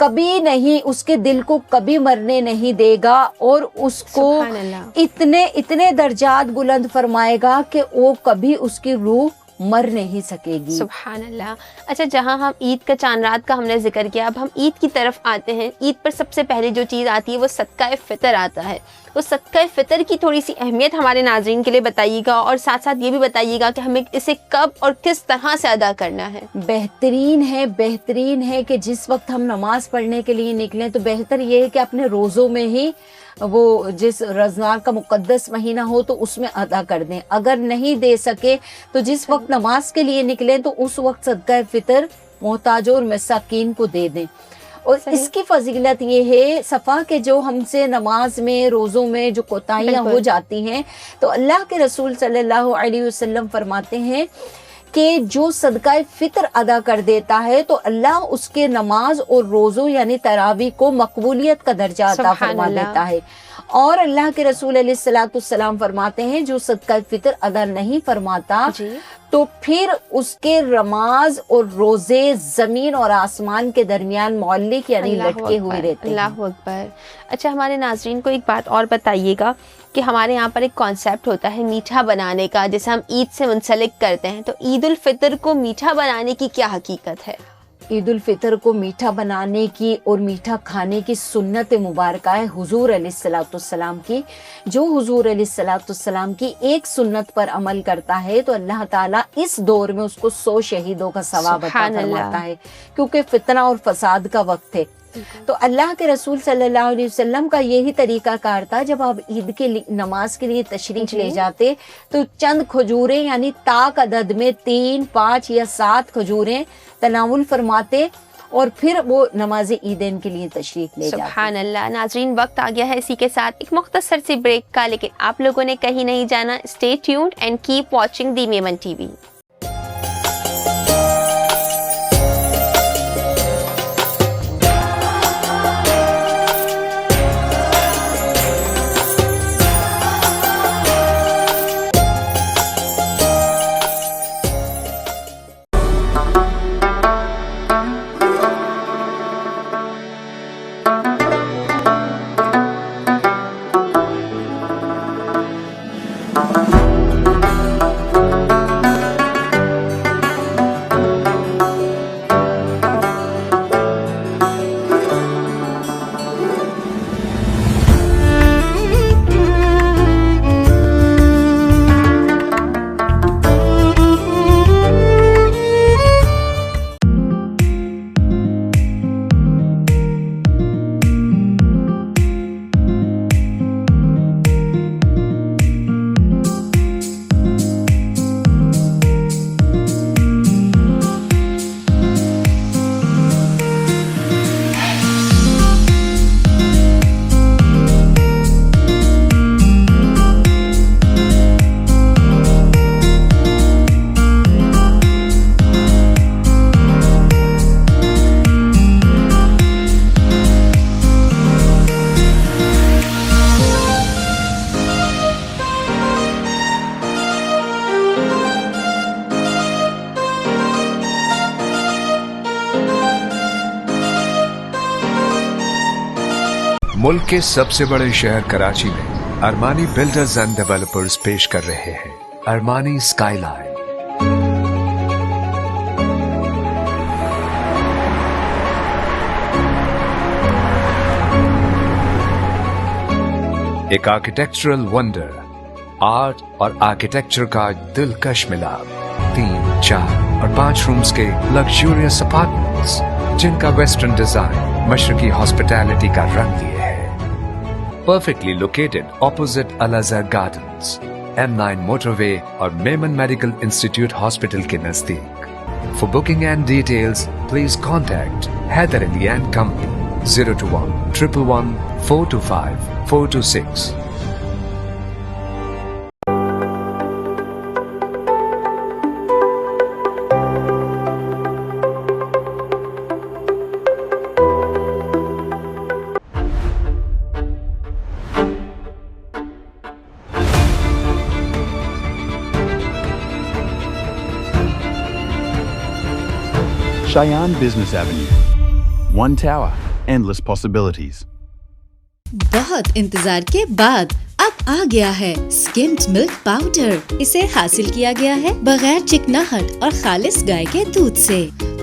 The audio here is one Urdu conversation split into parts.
کبھی نہیں، اس کے دل کو کبھی مرنے نہیں دے گا، اور اس کو سبحان اللہ، اتنے درجات بلند فرمائے گا کہ وہ کبھی اس کی روح مر نہیں سکے گی۔ سبحان اللہ۔ اچھا، جہاں ہم عید کا چاند رات کا ہم نے ذکر کیا، اب ہم عید کی طرف آتے ہیں۔ عید پر سب سے پہلے جو چیز آتی ہے وہ صدقہ فطر آتا ہے۔ تو صدقہ فطر کی تھوڑی سی اہمیت ہمارے ناظرین کے لیے بتائیے گا، اور ساتھ ساتھ یہ بھی بتائیے گا کہ ہمیں اسے کب اور کس طرح سے ادا کرنا ہے۔ بہترین ہے کہ جس وقت ہم نماز پڑھنے کے لیے نکلیں تو بہتر یہ ہے کہ اپنے روزوں میں ہی، وہ جس رمضان کا مقدس مہینہ ہو تو اس میں ادا کر دیں۔ اگر نہیں دے سکے تو جس وقت نماز کے لیے نکلیں تو اس وقت صدقہ فطر محتاجوں اور مساکین کو دے دیں۔ اور اس کی فضیلت یہ ہے صفا کہ جو ہم سے نماز میں، روزوں میں جو کوتاہیاں ہو جاتی ہیں، تو اللہ کے رسول صلی اللہ علیہ وسلم فرماتے ہیں کہ جو صدقہ فطر ادا کر دیتا ہے تو اللہ اس کے نماز اور روزوں یعنی تراویح کو مقبولیت کا درجہ عطا فرما دیتا ہے۔ اور اللہ کے رسول علیہ الصلوۃ والسلام فرماتے ہیں جو صدقہ فطر ادا نہیں فرماتا تو پھر اس کے نماز اور روزے زمین اور آسمان کے درمیان معلق یعنی لٹکے ہوئے رہتے ہیں۔ اللہ اکبر۔ اچھا، ہمارے ناظرین کو ایک بات اور بتائیے گا کہ ہمارے یہاں پر ایک کانسیپٹ ہوتا ہے میٹھا بنانے کا، جیسے ہم عید سے منسلک کرتے ہیں، تو عید الفطر کو میٹھا بنانے کی کیا حقیقت ہے؟ عید الفطر کو میٹھا بنانے کی اور میٹھا کھانے کی سنت مبارکہ ہے حضور علیہ الصلوۃ والسلام کی۔ جو حضور علیہ الصلوۃ والسلام کی ایک سنت پر عمل کرتا ہے تو اللہ تعالیٰ اس دور میں اس کو 100 شہیدوں کا ثواب عطا فرماتا ہے، کیونکہ فتنہ اور فساد کا وقت ہے۔ تو اللہ کے رسول صلی اللہ علیہ وسلم کا یہی طریقہ کار تھا، جب آپ عید کے نماز کے لیے تشریف لے جاتے تو چند کھجوریں یعنی طاق عدد میں 3، 5 یا 7 کھجوریں تناول فرماتے اور پھر وہ نماز عیدین کے لیے تشریف لے جاتے۔ سبحان اللہ۔ ناظرین، وقت آ گیا ہے اسی کے ساتھ ایک مختصر سی بریک کا، لیکن آپ لوگوں نے کہیں نہیں جانا۔ Stay tuned and keep watching the Memon TV. ملک کے سب سے بڑے شہر کراچی میں ارمانی بلڈرز اینڈ ڈیولپرز پیش کر رہے ہیں ارمانی اسکائی لائن۔ ایک آرکیٹیکچرل ونڈر، آرٹ اور آرکیٹیکچر کا دلکش ملاپ، 3، 4 اور 5 رومز کے لگژریس اپارٹمنٹس جن کا ویسٹرن ڈیزائن مشرقی ہاسپٹیلٹی کا رنگ لیے ہے۔ Perfectly located opposite Al Azhar gardens, M9 motorway اور میمن میڈیکل انسٹیٹیوٹ ہاسپٹل کے نزدیک۔ For booking and details please contact Haider Ali and company 021 425 426۔ Cheyenne Business Avenue, one tower, endless possibilities. بہت انتظار کے بعد اب آ گیا ہے سکمڈ ملک پاؤڈر. اسے حاصل کیا گیا ہے بغیر چکناہٹ اور خالص گائے کے دودھ سے.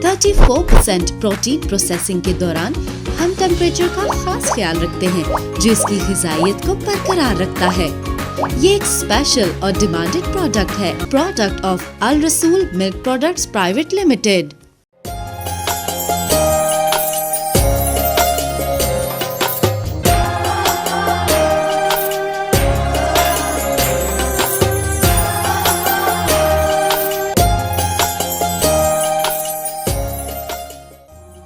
34% پروٹین پروسیسنگ کے دوران ہم ٹمپریچر کا خاص خیال رکھتے ہیں جو اس کی غذائیت کو برقرار رکھتا ہے. یہ ایک اسپیشل اور ڈیمانڈڈ پروڈکٹ ہے. پروڈکٹ آف الرسول milk products private limited.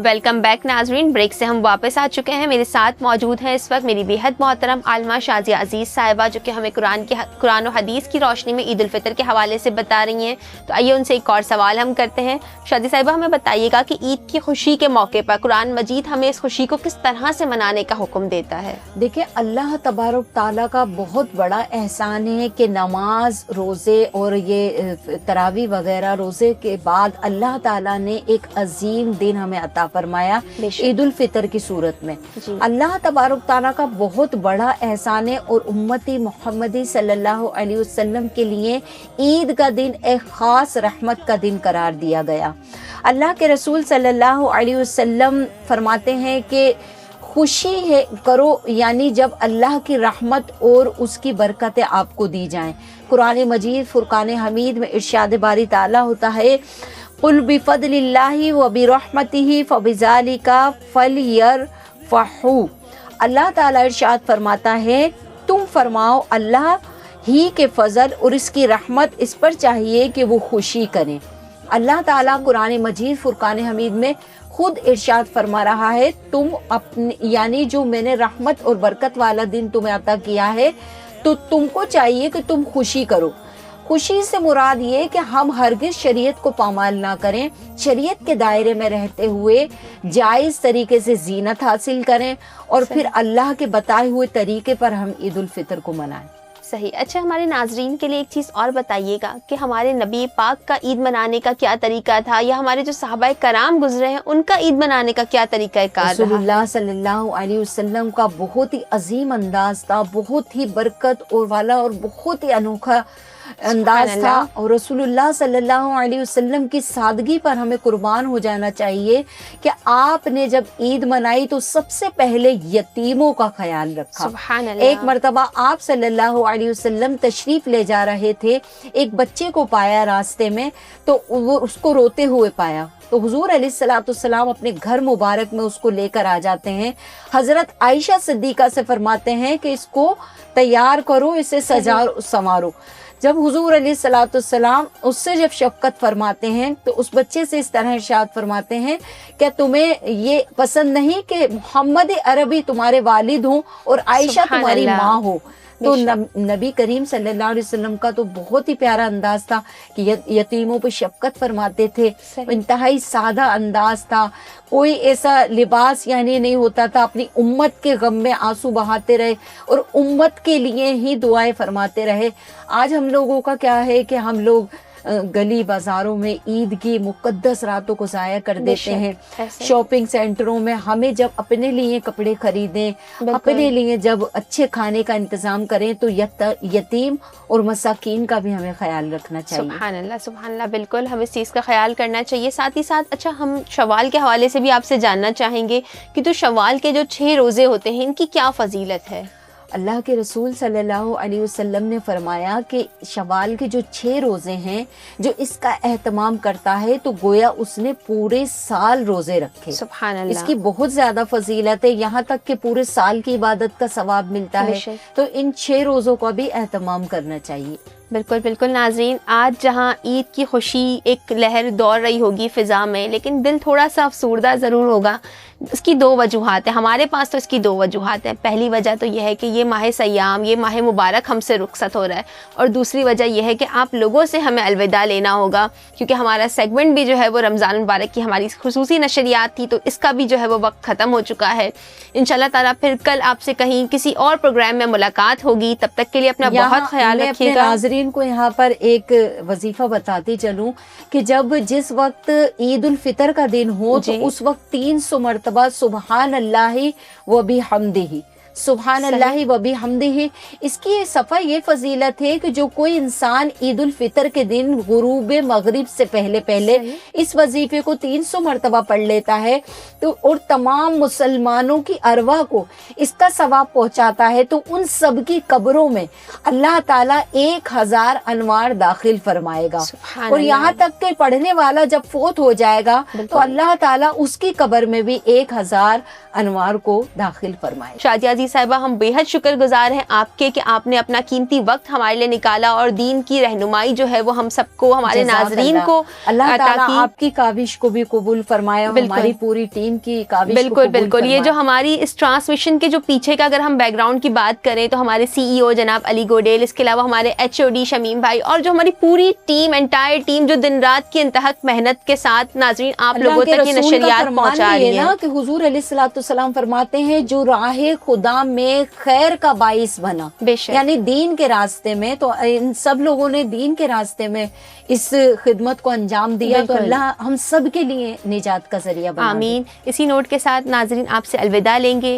Welcome back ناظرین. بریک سے ہم واپس آ چکے ہیں. میرے ساتھ موجود ہیں اس وقت میری بے حد محترم عالمہ شازیہ عزیز صاحبہ جو کہ ہمیں قرآن و حدیث کی روشنی میں عید الفطر کے حوالے سے بتا رہی ہیں. تو آئیے ان سے ایک اور سوال ہم کرتے ہیں. شازیہ صاحبہ ہمیں بتائیے گا کہ عید کی خوشی کے موقع پر قرآن مجید ہمیں اس خوشی کو کس طرح سے منانے کا حکم دیتا ہے؟ دیکھیں اللہ تبارک تعالیٰ کا بہت بڑا احسان ہے کہ نماز روزے اور یہ تراویح وغیرہ روزے کے بعد اللہ تعالیٰ نے ایک عظیم دن ہمیں عطا فرمایا عید الفطر کی صورت میں. اللہ تبارک تعالیٰ کا بہت بڑا احسان ہے اور امتی محمدی صلی اللہ علیہ وسلم کے لیے عید کا دن ایک خاص رحمت کا دن قرار دیا گیا. اللہ کے رسول صلی اللہ علیہ وسلم فرماتے ہیں کہ خوشی ہے کرو یعنی جب اللہ کی رحمت اور اس کی برکتیں آپ کو دی جائیں. قرآن مجید فرقان حمید میں ارشاد باری تعالیٰ ہوتا ہے قل بفضل اللہ وبرحمتہ فبذالک فلیفرحوا. اللہ تعالیٰ ارشاد فرماتا ہے تم فرماؤ اللہ ہی کے فضل اور اس کی رحمت اس پر چاہیے کہ وہ خوشی کریں. اللہ تعالیٰ قرآن مجید فرقان حمید میں خود ارشاد فرما رہا ہے تم اپنے یعنی جو میں نے رحمت اور برکت والا دن تمہیں عطا کیا ہے تو تم کو چاہیے کہ تم خوشی کرو. خوشی سے مراد یہ کہ ہم ہرگز شریعت کو پامال نہ کریں, شریعت کے دائرے میں رہتے ہوئے جائز طریقے سے زینت حاصل کریں اور پھر اللہ کے بتائے ہوئے طریقے پر ہم عید الفطر کو منائیں. صحیح. اچھا ہمارے ناظرین کے لیے ایک چیز اور بتائیے گا کہ ہمارے نبی پاک کا عید منانے کا کیا طریقہ تھا یا ہمارے جو صحابہ کرام گزرے ہیں ان کا عید منانے کا کیا طریقہ کار رہا؟ رسول اللہ صلی اللہ علیہ وسلم کا بہت ہی عظیم انداز تھا, بہت ہی برکت اور والا اور بہت ہی انوکھا انداز تھا. اور رسول اللہ صلی اللہ علیہ وسلم کی سادگی پر ہمیں قربان ہو جانا چاہیے کہ آپ نے جب عید منائی تو سب سے پہلے یتیموں کا خیال رکھا. سبحان اللہ. ایک مرتبہ آپ صلی اللہ علیہ وسلم تشریف لے جا رہے تھے, ایک بچے کو پایا راستے میں تو وہ اس کو روتے ہوئے پایا تو حضور علیہ الصلوۃ والسلام اپنے گھر مبارک میں اس کو لے کر آ جاتے ہیں. حضرت عائشہ صدیقہ سے فرماتے ہیں کہ اس کو تیار کرو, اسے سنوارو. جب حضور علیہ الصلوۃ والسلام اس سے جب شفقت فرماتے ہیں تو اس بچے سے اس طرح ارشاد فرماتے ہیں کہ تمہیں یہ پسند نہیں کہ محمد عربی تمہارے والد ہوں اور عائشہ تمہاری ماں ہو. تو نبی کریم صلی اللہ علیہ وسلم کا تو بہت ہی پیارا انداز تھا کہ یتیموں پہ شفقت فرماتے تھے. انتہائی سادہ انداز تھا, کوئی ایسا لباس یعنی نہیں ہوتا تھا. اپنی امت کے غم میں آنسو بہاتے رہے اور امت کے لیے ہی دعائیں فرماتے رہے. آج ہم لوگوں کا کیا ہے کہ ہم لوگ گلی بازاروں میں عید کی مقدس راتوں کو ضائع کر دیتے ہیں. شاپنگ سینٹروں میں ہمیں جب اپنے لیے کپڑے خریدیں, اپنے لیے جب اچھے کھانے کا انتظام کریں تو یتیم اور مساکین کا بھی ہمیں خیال رکھنا چاہیے. سبحان اللہ سبحان اللہ. بالکل ہمیں اس چیز کا خیال کرنا چاہیے. ساتھ ہی ساتھ اچھا ہم شوال کے حوالے سے بھی آپ سے جاننا چاہیں گے کہ تو شوال کے جو 6 روزے ہوتے ہیں ان کی کیا فضیلت ہے؟ اللہ کے رسول صلی اللہ علیہ وسلم نے فرمایا کہ شوال کے جو 6 روزے ہیں جو اس کا اہتمام کرتا ہے تو گویا اس نے پورے سال روزے رکھے. سبحان اللہ. اس کی بہت زیادہ فضیلت ہے, یہاں تک کہ پورے سال کی عبادت کا ثواب ملتا ہے. تو ان 6 روزوں کا بھی اہتمام کرنا چاہیے. بالکل بالکل. ناظرین آج جہاں عید کی خوشی ایک لہر دوڑ رہی ہوگی فضا میں, لیکن دل تھوڑا سا افسردہ ضرور ہوگا. اس کی 2 وجوہات ہیں, ہمارے پاس تو اس کی 2 وجوہات ہیں. پہلی وجہ تو یہ ہے کہ یہ ماہ سیام, یہ ماہ مبارک ہم سے رخصت ہو رہا ہے, اور دوسری وجہ یہ ہے کہ آپ لوگوں سے ہمیں الوداع لینا ہوگا کیونکہ ہمارا سیگمنٹ بھی جو ہے وہ رمضان مبارک کی ہماری خصوصی نشریات تھی تو اس کا بھی جو ہے وہ وقت ختم ہو چکا ہے. انشاءاللہ تعالیٰ پھر کل آپ سے کہیں کسی اور پروگرام میں ملاقات ہوگی. تب تک کے لیے اپنا بہت خیال رکھیے گا. ناظرین کو یہاں پر ایک وظیفہ بتاتی چلوں کہ جس وقت عید الفطر کا دن ہو تو اس وقت 300 مرتبہ سبحان اللہ و بحمدہ، سبحان اللہ و بحمدہ. اس کی صفحہ یہ فضیلت ہے کہ جو کوئی انسان عید الفطر کے دن غروب مغرب سے پہلے اس وظیفے کو 300 مرتبہ پڑھ لیتا ہے تو اور تمام مسلمانوں کی ارواح کو اس کا ثواب پہنچاتا ہے تو ان سب کی قبروں میں اللہ تعالیٰ 1000 انوار داخل فرمائے گا. اور یہاں تک کہ پڑھنے والا جب فوت ہو جائے گا تو اللہ تعالیٰ اس کی قبر میں بھی 1000 انوار کو داخل فرمائے. شادیہ عزیز صاحبہ، ہم بے حد شکر گزار ہیں آپ کے کہ آپ نے اپنا قیمتی وقت ہمارے لیے نکالا اور دین کی رہنمائی جو ہے وہ ہم سب کو، ہمارے ناظرین کو اللہ تعالیٰ آپ کی کاوش کو بھی قبول فرمایا، ہماری پوری ٹیم کی کاوش کو قبول بالکل. یہ جو ہماری اس ٹرانسمیشن کے جو پیچھے کا اگر ہم بیک گراؤنڈ کی بات کریں تو ہمارے CEO جناب علی گوڈیل، اس کے علاوہ ہمارے HOD شمیم بھائی اور جو ہماری پوری ٹیم، انٹائر ٹیم جو دن رات کی انتہک محنت کے ساتھ ناظرین آپ لوگوں تک یہ نشریات پہنچا رہی ہے کہ حضور علیہ الصلوۃ والسلام فرماتے ہیں جو راہ خدا میں خیر کا باعث بنا، یعنی دین کے راستے میں، تو ان سب لوگوں نے دین کے راستے میں اس خدمت کو انجام دیا تو اللہ ہم سب کے لیے نجات کا ذریعہ بنا. آمین. اسی نوٹ کے ساتھ ناظرین آپ سے الوداع لیں گے.